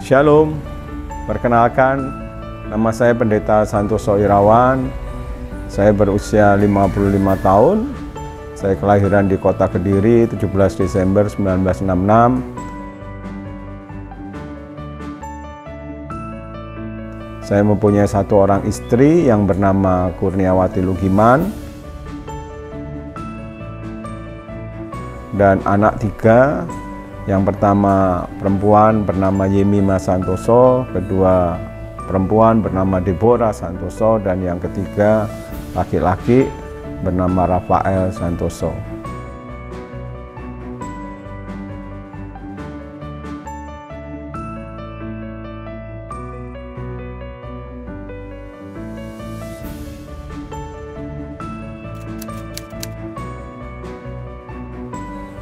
Shalom, perkenalkan nama saya Pendeta Santoso Irawan. Saya berusia 55 tahun. Saya kelahiran di kota Kediri 17 Desember 1966. Saya mempunyai satu orang istri yang bernama Kurniawati Lugiman dan anak tiga. Yang pertama perempuan bernama Yemima Santoso, kedua perempuan bernama Deborah Santoso, dan yang ketiga laki-laki bernama Rafael Santoso.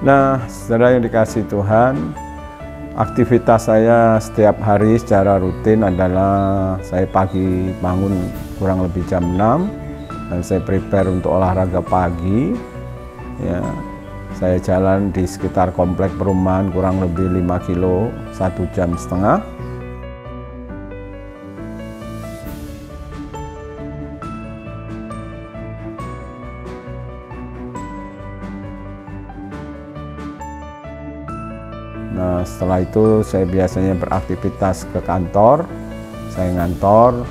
Nah, saudara yang dikasihi Tuhan, aktivitas saya setiap hari secara rutin adalah saya pagi bangun kurang lebih jam 6 dan saya prepare untuk olahraga pagi. Ya, saya jalan di sekitar komplek perumahan kurang lebih 5 kilo 1,5 jam. Nah, setelah itu saya biasanya beraktivitas ke kantor. Saya ngantor.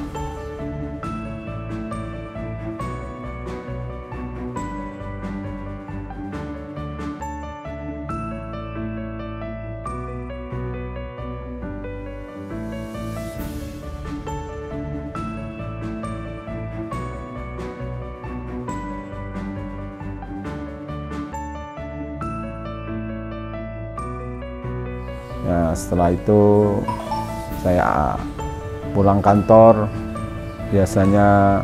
Ya, setelah itu saya pulang kantor, biasanya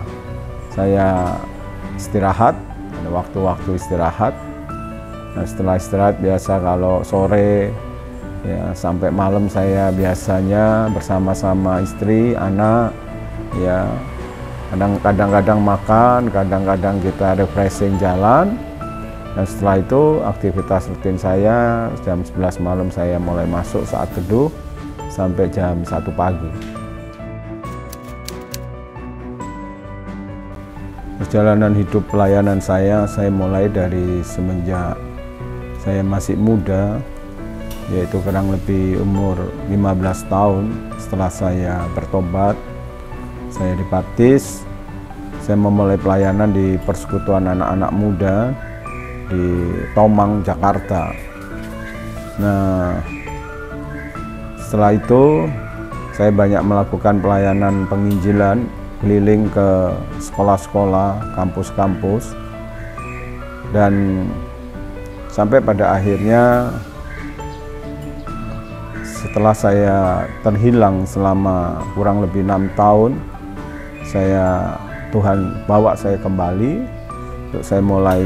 saya istirahat, ada waktu-waktu istirahat. Nah, setelah istirahat biasa kalau sore ya sampai malam saya biasanya bersama-sama istri, anak, ya kadang-kadang makan, kadang-kadang kita refreshing jalan. Dan setelah itu aktivitas rutin saya jam 11 malam saya mulai masuk saat teduh sampai jam 1 pagi. Perjalanan hidup pelayanan saya mulai dari semenjak saya masih muda, yaitu kurang lebih umur 15 tahun. Setelah saya bertobat, saya dibaptis, saya memulai pelayanan di Persekutuan Anak-anak Muda di Tomang, Jakarta. Nah, setelah itu saya banyak melakukan pelayanan penginjilan, keliling ke sekolah-sekolah, kampus-kampus, dan sampai pada akhirnya setelah saya terhilang selama kurang lebih 6 tahun, Tuhan bawa saya kembali untuk saya mulai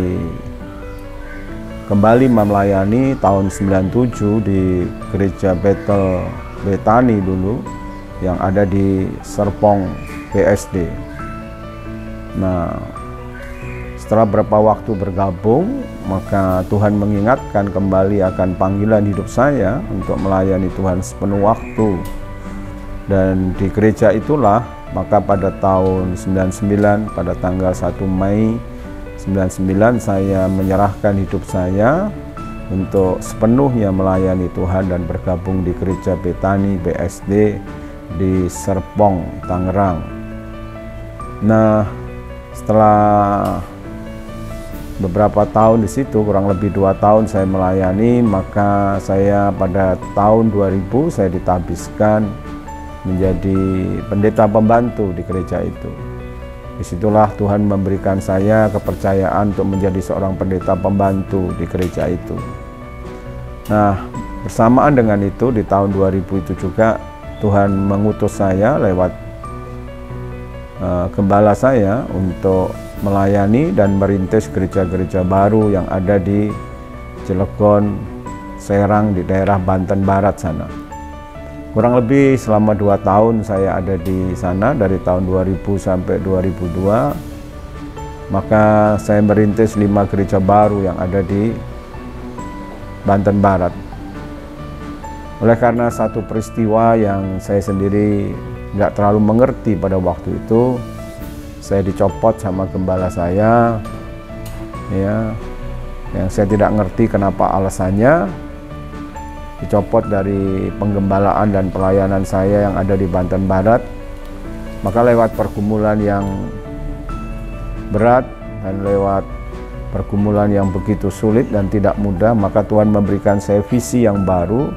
kembali melayani tahun 97 di gereja Bethany dulu yang ada di Serpong BSD. Nah, setelah beberapa waktu bergabung, maka Tuhan mengingatkan kembali akan panggilan hidup saya untuk melayani Tuhan sepenuh waktu. Dan di gereja itulah, maka pada tahun 99 pada tanggal 1 Mei 99 saya menyerahkan hidup saya untuk sepenuhnya melayani Tuhan dan bergabung di gereja Bethany BSD di Serpong, Tangerang. Nah, setelah beberapa tahun di situ, kurang lebih 2 tahun saya melayani, maka saya pada tahun 2000 saya ditabiskan menjadi pendeta pembantu di gereja itu. Disitulah Tuhan memberikan saya kepercayaan untuk menjadi seorang pendeta pembantu di gereja itu. Nah, bersamaan dengan itu di tahun 2000 itu juga Tuhan mengutus saya lewat gembala saya untuk melayani dan merintis gereja-gereja baru yang ada di Cilegon, Serang, di daerah Banten Barat sana. Kurang lebih selama 2 tahun saya ada di sana, dari tahun 2000 sampai 2002. Maka saya merintis 5 gereja baru yang ada di Banten Barat. Oleh karena satu peristiwa yang saya sendiri nggak terlalu mengerti pada waktu itu, saya dicopot sama gembala saya, ya, yang saya tidak ngerti kenapa alasannya. Dicopot dari penggembalaan dan pelayanan saya yang ada di Banten Barat. Maka lewat pergumulan yang berat dan lewat pergumulan yang begitu sulit dan tidak mudah, maka Tuhan memberikan saya visi yang baru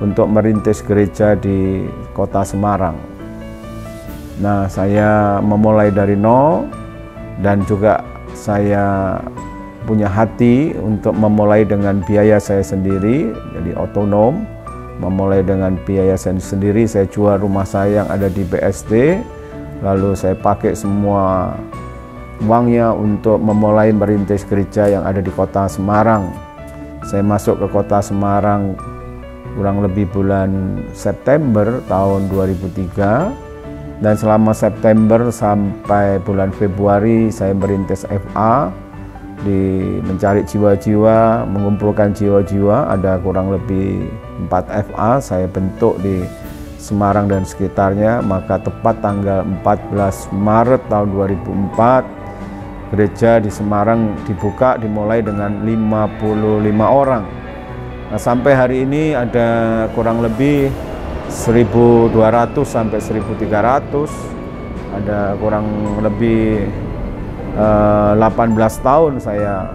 untuk merintis gereja di kota Semarang. Nah, saya memulai dari nol dan juga saya punya hati untuk memulai dengan biaya saya sendiri, jadi otonom, memulai dengan biaya saya sendiri. Saya jual rumah saya yang ada di BSD, lalu saya pakai semua uangnya untuk memulai merintis gereja yang ada di kota Semarang. Saya masuk ke kota Semarang kurang lebih bulan September tahun 2003, dan selama September sampai bulan Februari saya merintis FA, mencari jiwa-jiwa, mengumpulkan jiwa-jiwa. Ada kurang lebih 4 FA saya bentuk di Semarang dan sekitarnya. Maka tepat tanggal 14 Maret tahun 2004 gereja di Semarang dibuka, dimulai dengan 55 orang. Nah, sampai hari ini ada kurang lebih 1.200 sampai 1.300, ada kurang lebih 18 tahun saya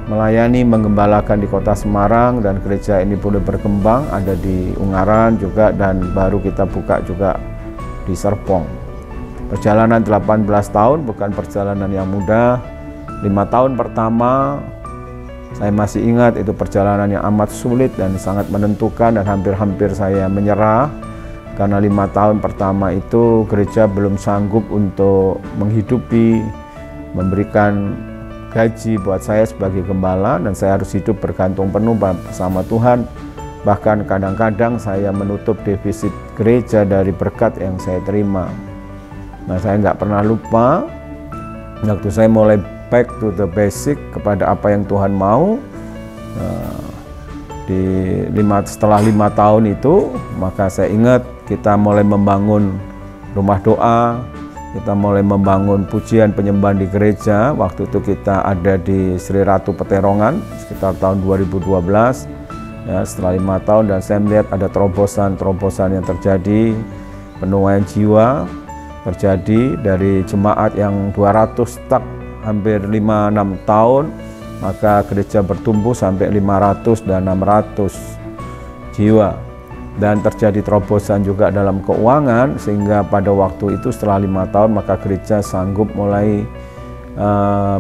melayani, menggembalakan di kota Semarang, dan gereja ini boleh berkembang, ada di Ungaran juga, dan baru kita buka juga di Serpong. Perjalanan 18 tahun bukan perjalanan yang mudah. 5 tahun pertama saya masih ingat itu perjalanan yang amat sulit dan sangat menentukan, dan hampir-hampir saya menyerah karena 5 tahun pertama itu gereja belum sanggup untuk menghidupi, memberikan gaji buat saya sebagai gembala, dan saya harus hidup bergantung penuh bersama Tuhan. Bahkan kadang-kadang saya menutup defisit gereja dari berkat yang saya terima. Nah, saya nggak pernah lupa waktu saya mulai back to the basic kepada apa yang Tuhan mau. Setelah 5 tahun itu, maka saya ingat kita mulai membangun rumah doa, kita mulai membangun pujian penyembahan di gereja. Waktu itu kita ada di Sri Ratu Peterongan sekitar tahun 2012. Ya, setelah 5 tahun, dan saya melihat ada terobosan yang terjadi, penuaian jiwa terjadi dari jemaat yang 200 tak hampir 5-6 tahun, maka gereja bertumbuh sampai 500 dan 600 jiwa. Dan terjadi terobosan juga dalam keuangan, sehingga pada waktu itu setelah 5 tahun maka gereja sanggup mulai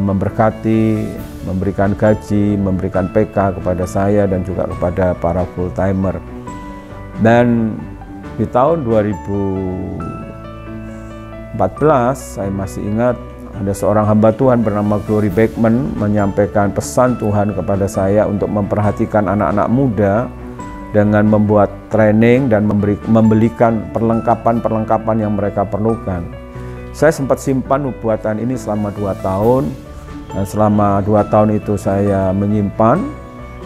memberkati, memberikan gaji, memberikan PK kepada saya dan juga kepada para full timer. Dan di tahun 2014 saya masih ingat ada seorang hamba Tuhan bernama Glory Beckman menyampaikan pesan Tuhan kepada saya untuk memperhatikan anak-anak muda dengan membuat training dan membelikan perlengkapan yang mereka perlukan. Saya sempat simpan nubuatan ini selama 2 tahun, dan selama 2 tahun itu saya menyimpan,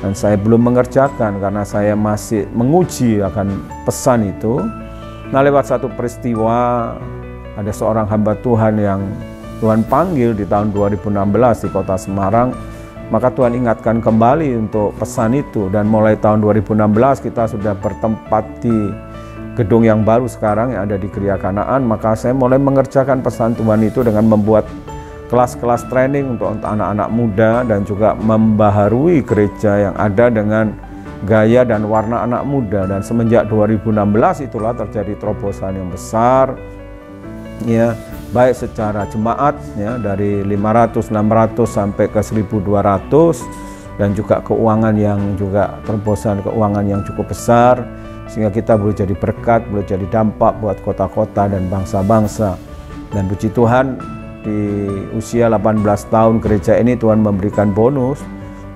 dan saya belum mengerjakan karena saya masih menguji akan pesan itu. Nah, lewat satu peristiwa, ada seorang hamba Tuhan yang Tuhan panggil di tahun 2016 di kota Semarang, maka Tuhan ingatkan kembali untuk pesan itu, dan mulai tahun 2016 kita sudah bertempat di gedung yang baru sekarang yang ada di Geria Kanaan. Maka saya mulai mengerjakan pesan Tuhan itu dengan membuat kelas-kelas training untuk anak-anak muda, dan juga membaharui gereja yang ada dengan gaya dan warna anak muda. Dan semenjak 2016 itulah terjadi terobosan yang besar, ya, baik secara jemaat, ya, dari 500, 600 sampai ke 1.200, dan juga keuangan yang juga terobosan keuangan yang cukup besar, sehingga kita boleh jadi berkat, boleh jadi dampak buat kota-kota dan bangsa-bangsa. Dan puji Tuhan, di usia 18 tahun gereja ini Tuhan memberikan bonus,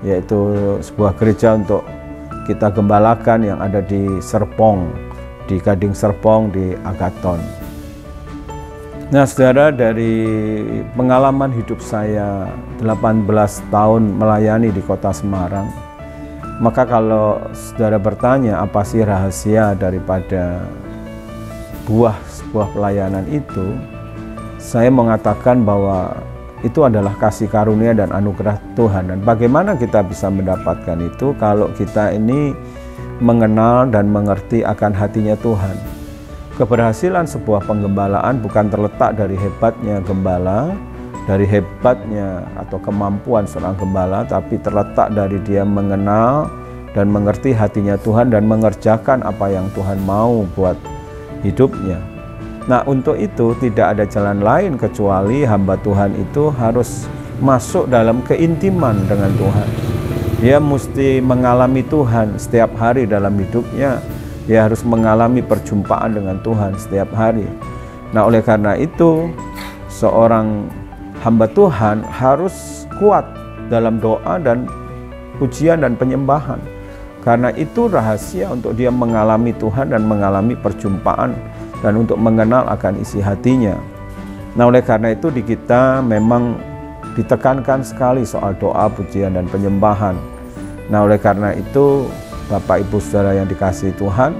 yaitu sebuah gereja untuk kita gembalakan yang ada di Serpong, di Gading Serpong, di Agaton. Nah, saudara, dari pengalaman hidup saya 18 tahun melayani di kota Semarang, Maka kalau saudara bertanya apa sih rahasia daripada sebuah pelayanan itu, saya mengatakan bahwa itu adalah kasih karunia dan anugerah Tuhan. Dan bagaimana kita bisa mendapatkan itu kalau kita ini mengenal dan mengerti akan hatinya Tuhan. Keberhasilan sebuah penggembalaan bukan terletak dari hebatnya gembala, dari hebatnya atau kemampuan seorang gembala, tapi terletak dari dia mengenal dan mengerti hatinya Tuhan dan mengerjakan apa yang Tuhan mau buat hidupnya. Nah, untuk itu tidak ada jalan lain kecuali hamba Tuhan itu harus masuk dalam keintiman dengan Tuhan. Dia mesti mengalami Tuhan setiap hari dalam hidupnya. Dia harus mengalami perjumpaan dengan Tuhan setiap hari. Nah, oleh karena itu seorang hamba Tuhan harus kuat dalam doa dan pujian dan penyembahan. Karena itu rahasia untuk dia mengalami Tuhan dan mengalami perjumpaan dan untuk mengenal akan isi hatinya. Nah, oleh karena itu di kita memang ditekankan sekali soal doa, pujian, dan penyembahan. Nah, oleh karena itu Bapak Ibu Saudara yang dikasihi Tuhan,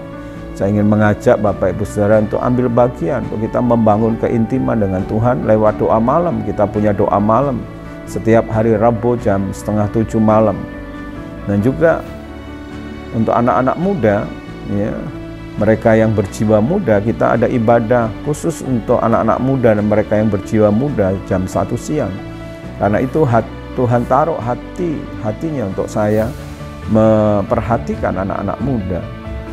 saya ingin mengajak Bapak Ibu Saudara untuk ambil bagian, untuk kita membangun keintiman dengan Tuhan lewat doa malam. Kita punya doa malam setiap hari Rabu jam 6:30 malam. Dan juga untuk anak-anak muda, ya, mereka yang berjiwa muda, kita ada ibadah khusus untuk anak-anak muda dan mereka yang berjiwa muda jam 1 siang. Karena itu Tuhan taruh hatinya untuk saya memperhatikan anak-anak muda.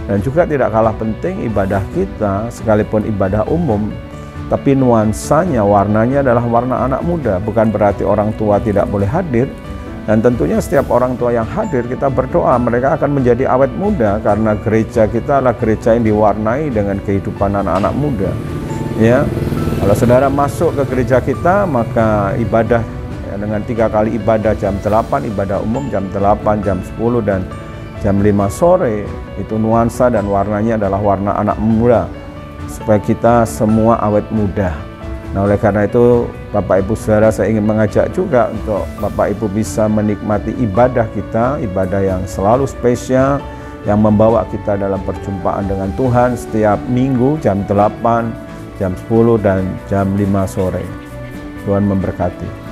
Dan juga tidak kalah penting ibadah kita, sekalipun ibadah umum, tapi nuansanya, warnanya adalah warna anak muda. Bukan berarti orang tua tidak boleh hadir. Dan tentunya setiap orang tua yang hadir, kita berdoa mereka akan menjadi awet muda, karena gereja kita adalah gereja yang diwarnai dengan kehidupan anak-anak muda. Ya, kalau saudara masuk ke gereja kita, maka ibadah dengan 3 kali ibadah jam 8, ibadah umum jam 8, jam 10, dan jam 5 sore, itu nuansa dan warnanya adalah warna anak muda, supaya kita semua awet muda. Nah, oleh karena itu Bapak Ibu Saudara, saya ingin mengajak juga untuk Bapak Ibu bisa menikmati ibadah kita, ibadah yang selalu spesial, yang membawa kita dalam perjumpaan dengan Tuhan setiap minggu jam 8, jam 10, dan jam 5 sore. Tuhan memberkati.